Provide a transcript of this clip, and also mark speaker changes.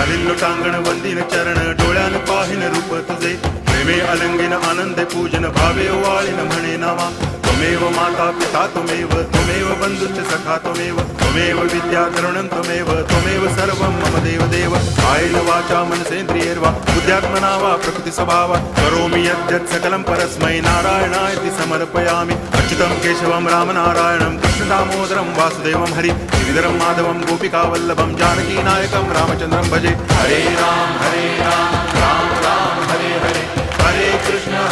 Speaker 1: चालिल्लो टांगण वंदिन चरण डोळ्यान पाहिन रूप तुझे प्रेमे अलंगिन आनंदे पूजन भावे वाळीन म्हणे नावा त्वमेव माता पिता त्वमेव बंधुश्च सखा त्वमेव विद्या तरुणं त्वमेव सर्वं मम देव कायेन वाचा मनसेन्द्रियैर्वा बुद्ध्यात्मना वा प्रकृति स्वभावात् करोमि यद्यत् सकलं परस्मै नारायणायति समर्पयामि अच्युतं केशवं रामनारायणं कृष्णदामोदरं वासुदेवं हरि गिरिधरं माधवं गोपिकावल्लभं जानकीनायकं रामचन्द्रं भजे हरे राम राम राम हरे हरे हरे कृष्ण